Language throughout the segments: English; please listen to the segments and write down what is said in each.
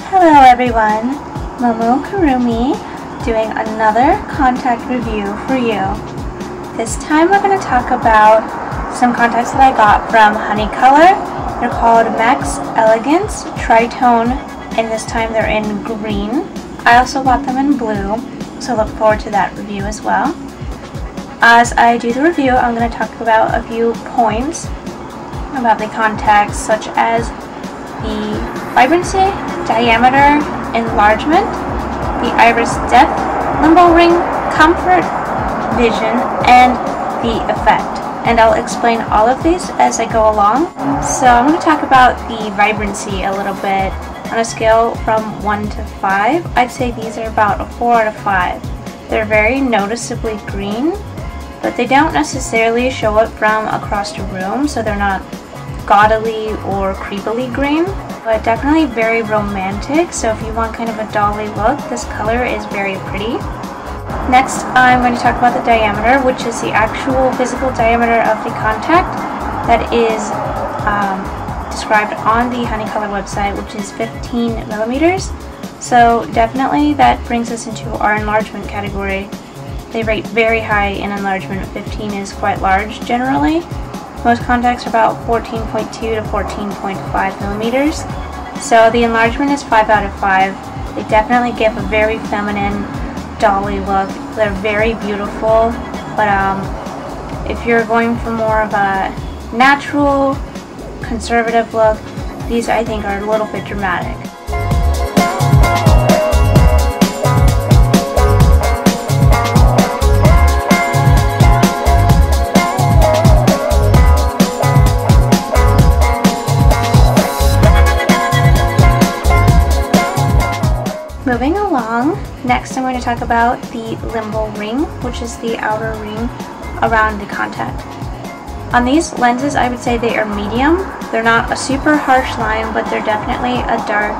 Hello everyone, Momo Kurumi doing another contact review for you. This time we're going to talk about some contacts that I got from Honey Color. They're called Max Elegance Tritone, and this time they're in green. I also bought them in blue, so look forward to that review as well. As I do the review, I'm going to talk about a few points about the contacts, such as the vibrancy, diameter, enlargement, the iris depth, limbal ring, comfort, vision, and the effect. And I'll explain all of these as I go along. So I'm going to talk about the vibrancy a little bit. On a scale from 1 to 5, I'd say these are about a 4 out of 5. They're very noticeably green, but they don't necessarily show it from across the room, so they're not gaudily or creepily green, but definitely very romantic. So if you want kind of a dolly look, this color is very pretty. Next, I'm going to talk about the diameter, which is the actual physical diameter of the contact that is described on the Honey Color website, which is 15 millimeters. So definitely that brings us into our enlargement category. They rate very high in enlargement. 15 is quite large generally. Most contacts are about 14.2 to 14.5 millimeters. So the enlargement is 5 out of 5. They definitely give a very feminine, dolly look. They're very beautiful, but if you're going for more of a natural, conservative look, these I think are a little bit dramatic. Moving along, next I'm going to talk about the limbal ring, which is the outer ring around the contact. On these lenses, I would say they are medium. They're not a super harsh line, but they're definitely a dark,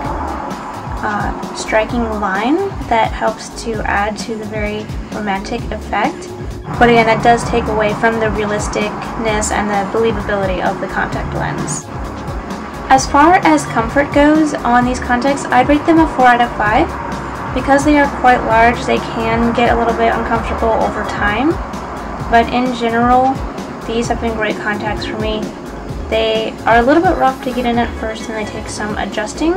striking line that helps to add to the very romantic effect. But again, that does take away from the realisticness and the believability of the contact lens. As far as comfort goes on these contacts, I'd rate them a 4 out of 5. Because they are quite large, they can get a little bit uncomfortable over time. But in general, these have been great contacts for me. They are a little bit rough to get in at first and they take some adjusting.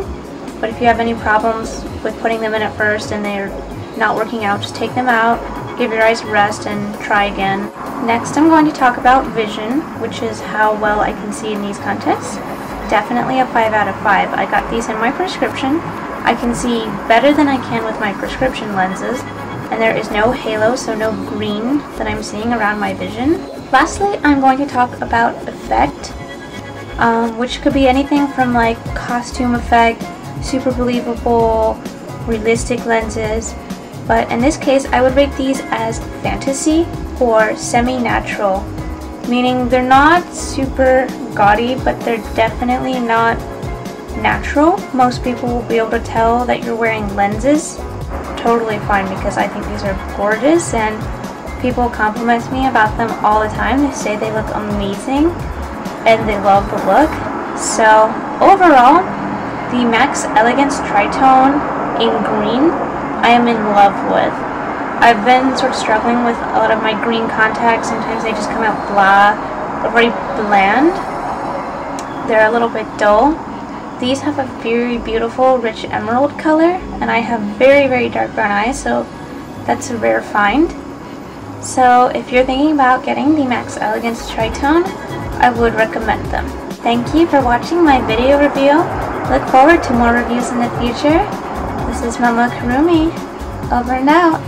But if you have any problems with putting them in at first and they're not working out, just take them out, give your eyes a rest, and try again. Next, I'm going to talk about vision, which is how well I can see in these contacts. Definitely a 5 out of 5. I got these in my prescription. I can see better than I can with my prescription lenses, and there is no halo, so no green that I'm seeing around my vision. Lastly, I'm going to talk about effect, which could be anything from like costume effect, super believable, realistic lenses, but in this case I would rate these as fantasy or semi-natural. Meaning they're not super gaudy, but they're definitely not natural. Most people will be able to tell that you're wearing lenses. Totally fine, because I think these are gorgeous and people compliment me about them all the time. They say they look amazing and they love the look. So overall, the Max Elegance Tritone in green I am in love with. I've been sort of struggling with a lot of my green contacts. Sometimes they just come out blah, or very bland. They're a little bit dull. These have a very beautiful, rich emerald color, and I have very, very dark brown eyes, so that's a rare find. So if you're thinking about getting the Max Elegance Tritone, I would recommend them. Thank you for watching my video review. Look forward to more reviews in the future. This is Momo Kurumi. Over and out.